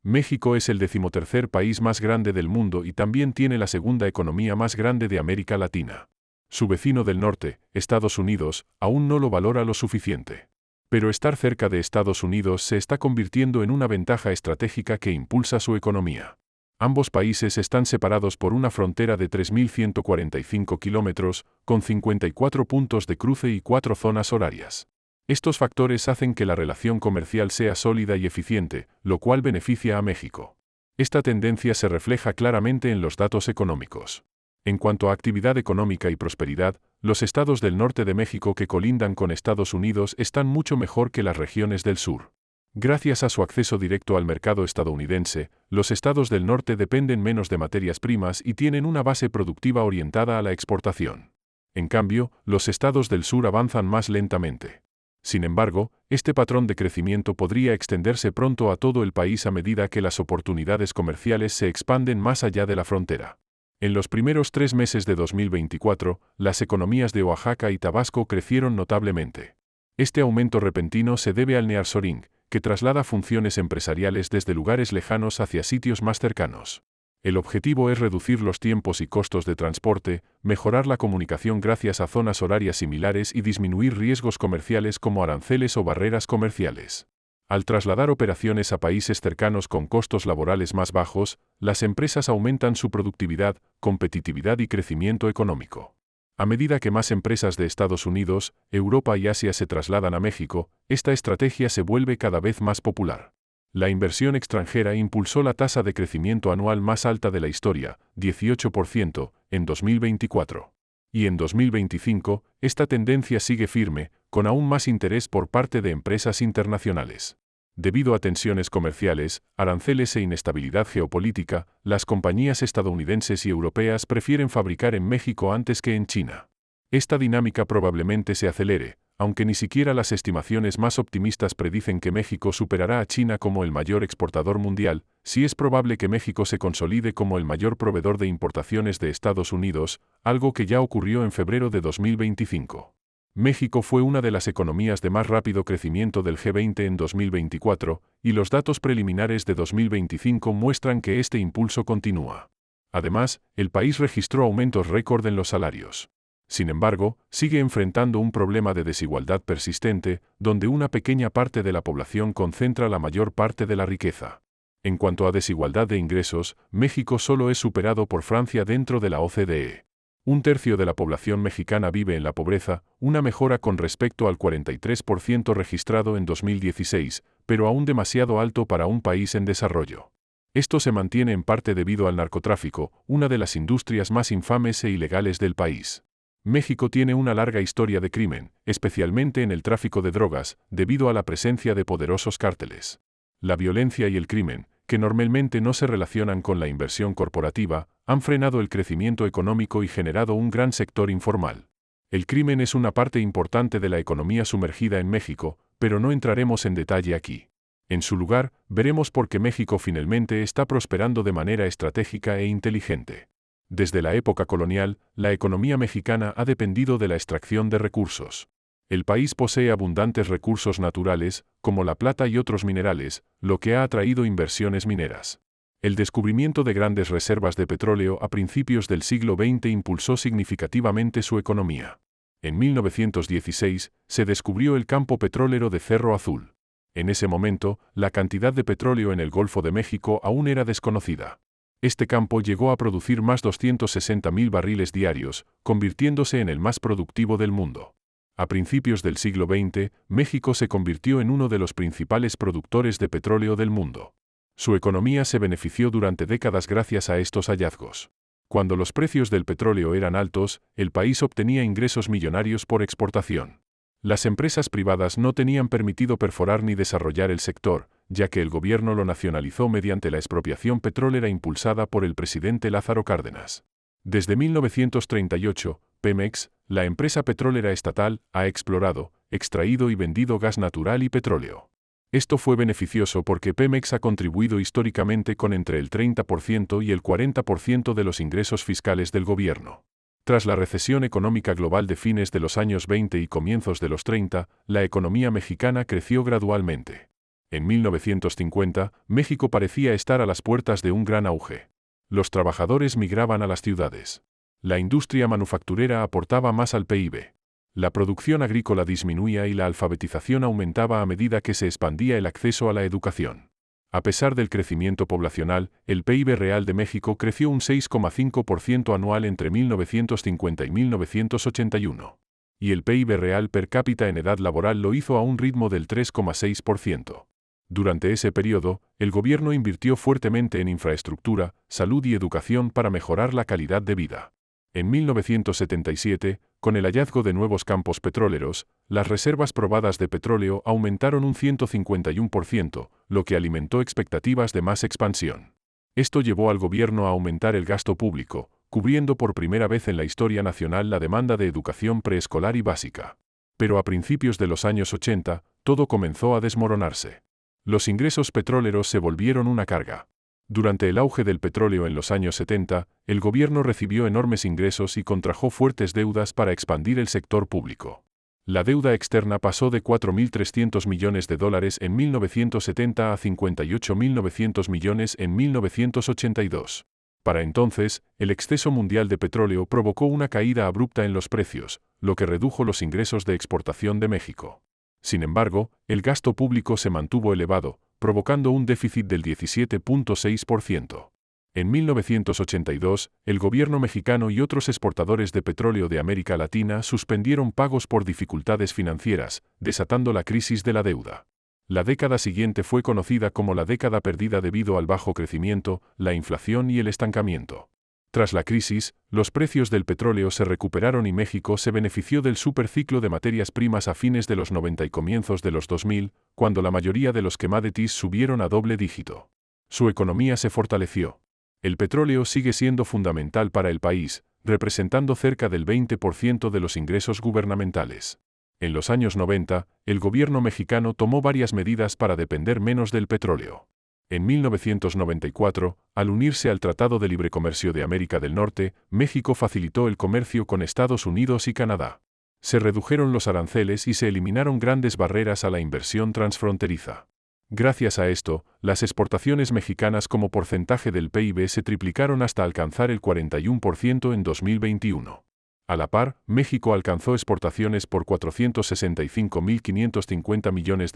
México es el decimotercer país más grande del mundo y también tiene la segunda economía más grande de América Latina. Su vecino del norte, Estados Unidos, aún no lo valora lo suficiente. Pero estar cerca de Estados Unidos se está convirtiendo en una ventaja estratégica que impulsa su economía. Ambos países están separados por una frontera de 3.145 kilómetros, con 54 puntos de cruce y 4 zonas horarias. Estos factores hacen que la relación comercial sea sólida y eficiente, lo cual beneficia a México. Esta tendencia se refleja claramente en los datos económicos. En cuanto a actividad económica y prosperidad, los estados del norte de México que colindan con Estados Unidos están mucho mejor que las regiones del sur. Gracias a su acceso directo al mercado estadounidense, los estados del norte dependen menos de materias primas y tienen una base productiva orientada a la exportación. En cambio, los estados del sur avanzan más lentamente. Sin embargo, este patrón de crecimiento podría extenderse pronto a todo el país a medida que las oportunidades comerciales se expanden más allá de la frontera. En los primeros 3 meses de 2024, las economías de Oaxaca y Tabasco crecieron notablemente. Este aumento repentino se debe al nearshoring, que traslada funciones empresariales desde lugares lejanos hacia sitios más cercanos. El objetivo es reducir los tiempos y costos de transporte, mejorar la comunicación gracias a zonas horarias similares y disminuir riesgos comerciales como aranceles o barreras comerciales. Al trasladar operaciones a países cercanos con costos laborales más bajos, las empresas aumentan su productividad, competitividad y crecimiento económico. A medida que más empresas de Estados Unidos, Europa y Asia se trasladan a México, esta estrategia se vuelve cada vez más popular. La inversión extranjera impulsó la tasa de crecimiento anual más alta de la historia, 18%, en 2024. Y en 2025, esta tendencia sigue firme, con aún más interés por parte de empresas internacionales. Debido a tensiones comerciales, aranceles e inestabilidad geopolítica, las compañías estadounidenses y europeas prefieren fabricar en México antes que en China. Esta dinámica probablemente se acelere, aunque ni siquiera las estimaciones más optimistas predicen que México superará a China como el mayor exportador mundial. Sí es probable que México se consolide como el mayor proveedor de importaciones de Estados Unidos, algo que ya ocurrió en febrero de 2025. México fue una de las economías de más rápido crecimiento del G20 en 2024, y los datos preliminares de 2025 muestran que este impulso continúa. Además, el país registró aumentos récord en los salarios. Sin embargo, sigue enfrentando un problema de desigualdad persistente, donde una pequeña parte de la población concentra la mayor parte de la riqueza. En cuanto a desigualdad de ingresos, México solo es superado por Francia dentro de la OCDE. 1/3 de la población mexicana vive en la pobreza, una mejora con respecto al 43% registrado en 2016, pero aún demasiado alto para un país en desarrollo. Esto se mantiene en parte debido al narcotráfico, una de las industrias más infames e ilegales del país. México tiene una larga historia de crimen, especialmente en el tráfico de drogas, debido a la presencia de poderosos cárteles. La violencia y el crimen, que normalmente no se relacionan con la inversión corporativa, han frenado el crecimiento económico y generado un gran sector informal. El crimen es una parte importante de la economía sumergida en México, pero no entraremos en detalle aquí. En su lugar, veremos por qué México finalmente está prosperando de manera estratégica e inteligente. Desde la época colonial, la economía mexicana ha dependido de la extracción de recursos. El país posee abundantes recursos naturales, como la plata y otros minerales, lo que ha atraído inversiones mineras. El descubrimiento de grandes reservas de petróleo a principios del siglo XX impulsó significativamente su economía. En 1916, se descubrió el campo petrolero de Cerro Azul. En ese momento, la cantidad de petróleo en el Golfo de México aún era desconocida. Este campo llegó a producir más 260.000 barriles diarios, convirtiéndose en el más productivo del mundo. A principios del siglo XX, México se convirtió en uno de los principales productores de petróleo del mundo. Su economía se benefició durante décadas gracias a estos hallazgos. Cuando los precios del petróleo eran altos, el país obtenía ingresos millonarios por exportación. Las empresas privadas no tenían permitido perforar ni desarrollar el sector, ya que el gobierno lo nacionalizó mediante la expropiación petrolera impulsada por el presidente Lázaro Cárdenas. Desde 1938, Pemex, la empresa petrolera estatal, ha explorado, extraído y vendido gas natural y petróleo. Esto fue beneficioso porque Pemex ha contribuido históricamente con entre el 30% y el 40% de los ingresos fiscales del gobierno. Tras la recesión económica global de fines de los años 20 y comienzos de los 30, la economía mexicana creció gradualmente. En 1950, México parecía estar a las puertas de un gran auge. Los trabajadores migraban a las ciudades. La industria manufacturera aportaba más al PIB. La producción agrícola disminuía y la alfabetización aumentaba a medida que se expandía el acceso a la educación. A pesar del crecimiento poblacional, el PIB real de México creció un 6,5% anual entre 1950 y 1981. Y el PIB real per cápita en edad laboral lo hizo a un ritmo del 3,6%. Durante ese periodo, el gobierno invirtió fuertemente en infraestructura, salud y educación para mejorar la calidad de vida. En 1977, con el hallazgo de nuevos campos petroleros, las reservas probadas de petróleo aumentaron un 151%, lo que alimentó expectativas de más expansión. Esto llevó al gobierno a aumentar el gasto público, cubriendo por primera vez en la historia nacional la demanda de educación preescolar y básica. Pero a principios de los años 80, todo comenzó a desmoronarse. Los ingresos petroleros se volvieron una carga. Durante el auge del petróleo en los años 70, el gobierno recibió enormes ingresos y contrajo fuertes deudas para expandir el sector público. La deuda externa pasó de $4.300 millones en 1970 a $58.900 millones en 1982. Para entonces, el exceso mundial de petróleo provocó una caída abrupta en los precios, lo que redujo los ingresos de exportación de México. Sin embargo, el gasto público se mantuvo elevado, provocando un déficit del 17,6%. En 1982, el gobierno mexicano y otros exportadores de petróleo de América Latina suspendieron pagos por dificultades financieras, desatando la crisis de la deuda. La década siguiente fue conocida como la década perdida debido al bajo crecimiento, la inflación y el estancamiento. Tras la crisis, los precios del petróleo se recuperaron y México se benefició del superciclo de materias primas a fines de los 90 y comienzos de los 2000, cuando la mayoría de los commodities subieron a doble dígito. Su economía se fortaleció. El petróleo sigue siendo fundamental para el país, representando cerca del 20% de los ingresos gubernamentales. En los años 90, el gobierno mexicano tomó varias medidas para depender menos del petróleo. En 1994, al unirse al Tratado de Libre Comercio de América del Norte, México facilitó el comercio con Estados Unidos y Canadá. Se redujeron los aranceles y se eliminaron grandes barreras a la inversión transfronteriza. Gracias a esto, las exportaciones mexicanas como porcentaje del PIB se triplicaron hasta alcanzar el 41% en 2021. A la par, México alcanzó exportaciones por $465.550 millones,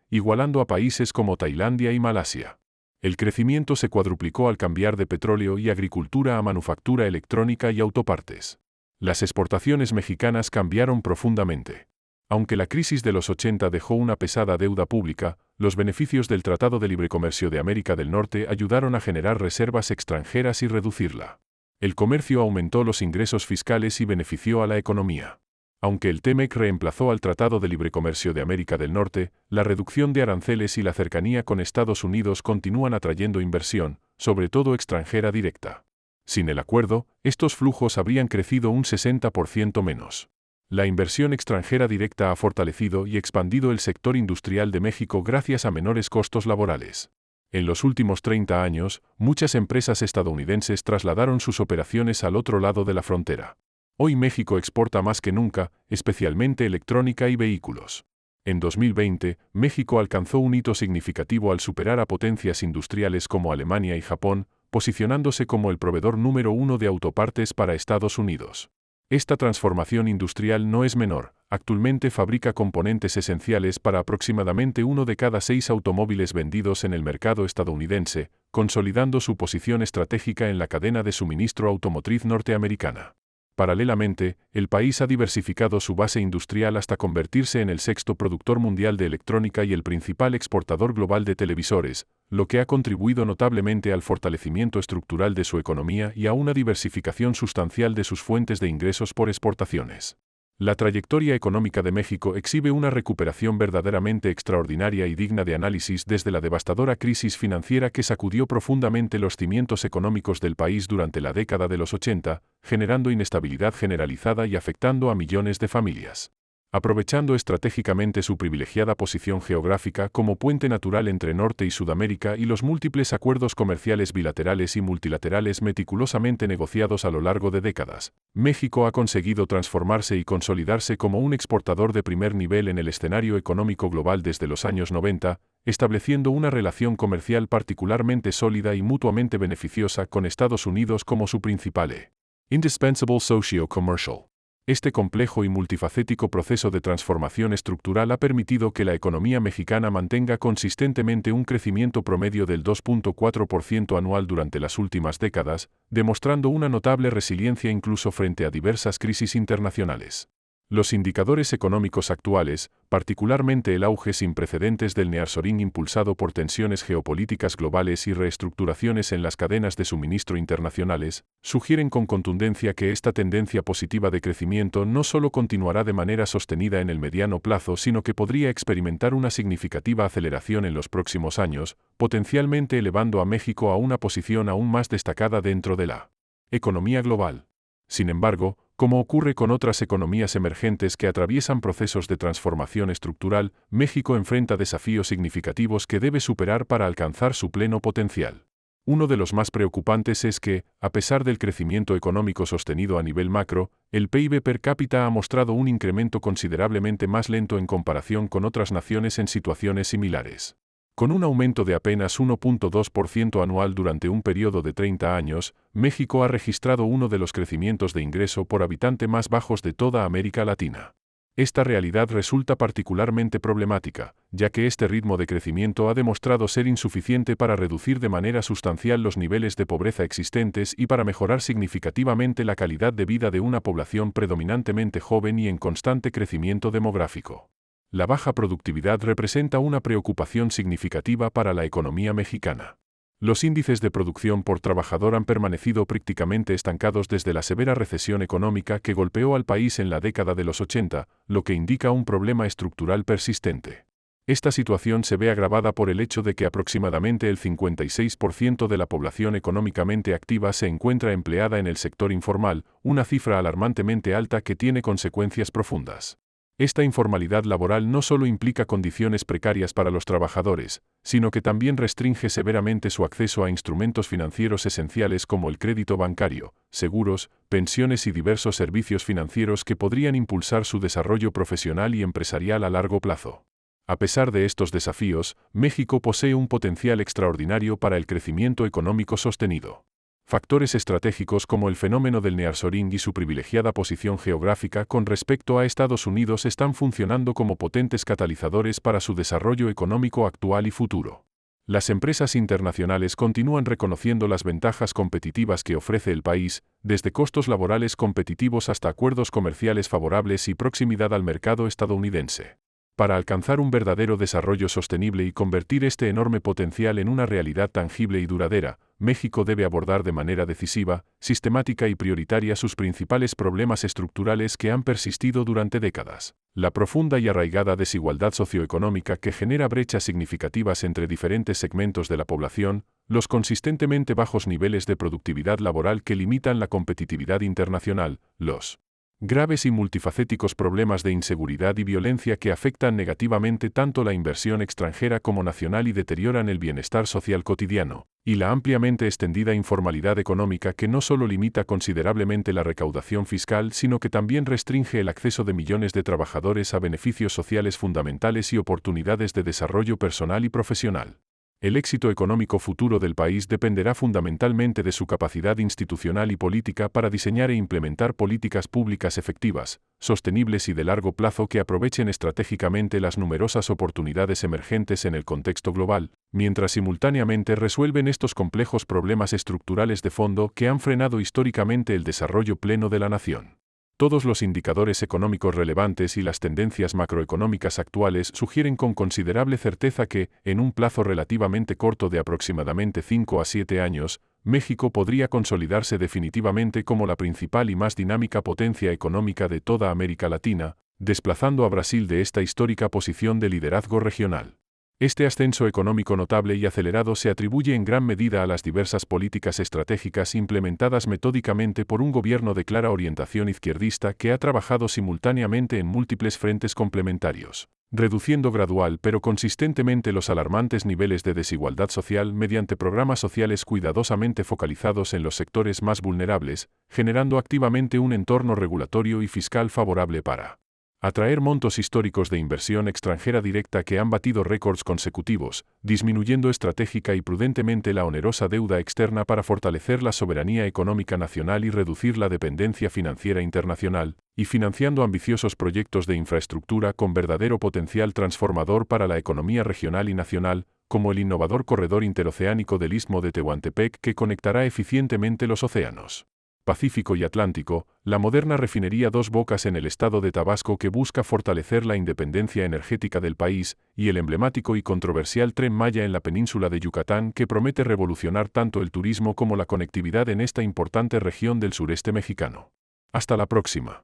igualando a países como Tailandia y Malasia. El crecimiento se cuadruplicó al cambiar de petróleo y agricultura a manufactura electrónica y autopartes. Las exportaciones mexicanas cambiaron profundamente. Aunque la crisis de los 80 dejó una pesada deuda pública, los beneficios del Tratado de Libre Comercio de América del Norte ayudaron a generar reservas extranjeras y reducirla. El comercio aumentó los ingresos fiscales y benefició a la economía. Aunque el TEMEC reemplazó al Tratado de Libre Comercio de América del Norte, la reducción de aranceles y la cercanía con Estados Unidos continúan atrayendo inversión, sobre todo extranjera directa. Sin el acuerdo, estos flujos habrían crecido un 60% menos. La inversión extranjera directa ha fortalecido y expandido el sector industrial de México gracias a menores costos laborales. En los últimos 30 años, muchas empresas estadounidenses trasladaron sus operaciones al otro lado de la frontera. Hoy México exporta más que nunca, especialmente electrónica y vehículos. En 2020, México alcanzó un hito significativo al superar a potencias industriales como Alemania y Japón, posicionándose como el proveedor número 1 de autopartes para Estados Unidos. Esta transformación industrial no es menor. Actualmente fabrica componentes esenciales para aproximadamente 1 de cada 6 automóviles vendidos en el mercado estadounidense, consolidando su posición estratégica en la cadena de suministro automotriz norteamericana. Paralelamente, el país ha diversificado su base industrial hasta convertirse en el sexto productor mundial de electrónica y el principal exportador global de televisores, lo que ha contribuido notablemente al fortalecimiento estructural de su economía y a una diversificación sustancial de sus fuentes de ingresos por exportaciones. La trayectoria económica de México exhibe una recuperación verdaderamente extraordinaria y digna de análisis desde la devastadora crisis financiera que sacudió profundamente los cimientos económicos del país durante la década de los 80, generando inestabilidad generalizada y afectando a millones de familias. Aprovechando estratégicamente su privilegiada posición geográfica como puente natural entre Norte y Sudamérica y los múltiples acuerdos comerciales bilaterales y multilaterales meticulosamente negociados a lo largo de décadas, México ha conseguido transformarse y consolidarse como un exportador de primer nivel en el escenario económico global desde los años 90, estableciendo una relación comercial particularmente sólida y mutuamente beneficiosa con Estados Unidos como su principal indispensable socio-commercial. Este complejo y multifacético proceso de transformación estructural ha permitido que la economía mexicana mantenga consistentemente un crecimiento promedio del 2.4% anual durante las últimas décadas, demostrando una notable resiliencia incluso frente a diversas crisis internacionales. Los indicadores económicos actuales, particularmente el auge sin precedentes del nearshoring impulsado por tensiones geopolíticas globales y reestructuraciones en las cadenas de suministro internacionales, sugieren con contundencia que esta tendencia positiva de crecimiento no solo continuará de manera sostenida en el mediano plazo, sino que podría experimentar una significativa aceleración en los próximos años, potencialmente elevando a México a una posición aún más destacada dentro de la economía global. Sin embargo, como ocurre con otras economías emergentes que atraviesan procesos de transformación estructural, México enfrenta desafíos significativos que debe superar para alcanzar su pleno potencial. Uno de los más preocupantes es que, a pesar del crecimiento económico sostenido a nivel macro, el PIB per cápita ha mostrado un incremento considerablemente más lento en comparación con otras naciones en situaciones similares. Con un aumento de apenas 1.2% anual durante un periodo de 30 años, México ha registrado uno de los crecimientos de ingreso por habitante más bajos de toda América Latina. Esta realidad resulta particularmente problemática, ya que este ritmo de crecimiento ha demostrado ser insuficiente para reducir de manera sustancial los niveles de pobreza existentes y para mejorar significativamente la calidad de vida de una población predominantemente joven y en constante crecimiento demográfico. La baja productividad representa una preocupación significativa para la economía mexicana. Los índices de producción por trabajador han permanecido prácticamente estancados desde la severa recesión económica que golpeó al país en la década de los 80, lo que indica un problema estructural persistente. Esta situación se ve agravada por el hecho de que aproximadamente el 56% de la población económicamente activa se encuentra empleada en el sector informal, una cifra alarmantemente alta que tiene consecuencias profundas. Esta informalidad laboral no solo implica condiciones precarias para los trabajadores, sino que también restringe severamente su acceso a instrumentos financieros esenciales como el crédito bancario, seguros, pensiones y diversos servicios financieros que podrían impulsar su desarrollo profesional y empresarial a largo plazo. A pesar de estos desafíos, México posee un potencial extraordinario para el crecimiento económico sostenido. Factores estratégicos como el fenómeno del nearshoring y su privilegiada posición geográfica con respecto a Estados Unidos están funcionando como potentes catalizadores para su desarrollo económico actual y futuro. Las empresas internacionales continúan reconociendo las ventajas competitivas que ofrece el país, desde costos laborales competitivos hasta acuerdos comerciales favorables y proximidad al mercado estadounidense. Para alcanzar un verdadero desarrollo sostenible y convertir este enorme potencial en una realidad tangible y duradera, México debe abordar de manera decisiva, sistemática y prioritaria sus principales problemas estructurales que han persistido durante décadas. La profunda y arraigada desigualdad socioeconómica que genera brechas significativas entre diferentes segmentos de la población, los consistentemente bajos niveles de productividad laboral que limitan la competitividad internacional, los graves y multifacéticos problemas de inseguridad y violencia que afectan negativamente tanto la inversión extranjera como nacional y deterioran el bienestar social cotidiano, y la ampliamente extendida informalidad económica que no solo limita considerablemente la recaudación fiscal, sino que también restringe el acceso de millones de trabajadores a beneficios sociales fundamentales y oportunidades de desarrollo personal y profesional. El éxito económico futuro del país dependerá fundamentalmente de su capacidad institucional y política para diseñar e implementar políticas públicas efectivas, sostenibles y de largo plazo que aprovechen estratégicamente las numerosas oportunidades emergentes en el contexto global, mientras simultáneamente resuelven estos complejos problemas estructurales de fondo que han frenado históricamente el desarrollo pleno de la nación. Todos los indicadores económicos relevantes y las tendencias macroeconómicas actuales sugieren con considerable certeza que, en un plazo relativamente corto de aproximadamente 5 a 7 años, México podría consolidarse definitivamente como la principal y más dinámica potencia económica de toda América Latina, desplazando a Brasil de esta histórica posición de liderazgo regional. Este ascenso económico notable y acelerado se atribuye en gran medida a las diversas políticas estratégicas implementadas metódicamente por un gobierno de clara orientación izquierdista que ha trabajado simultáneamente en múltiples frentes complementarios, reduciendo gradual pero consistentemente los alarmantes niveles de desigualdad social mediante programas sociales cuidadosamente focalizados en los sectores más vulnerables, generando activamente un entorno regulatorio y fiscal favorable para atraer montos históricos de inversión extranjera directa que han batido récords consecutivos, disminuyendo estratégica y prudentemente la onerosa deuda externa para fortalecer la soberanía económica nacional y reducir la dependencia financiera internacional, y financiando ambiciosos proyectos de infraestructura con verdadero potencial transformador para la economía regional y nacional, como el innovador corredor interoceánico del Istmo de Tehuantepec que conectará eficientemente los océanos Pacífico y Atlántico, la moderna refinería Dos Bocas en el estado de Tabasco que busca fortalecer la independencia energética del país, y el emblemático y controversial Tren Maya en la península de Yucatán que promete revolucionar tanto el turismo como la conectividad en esta importante región del sureste mexicano. Hasta la próxima.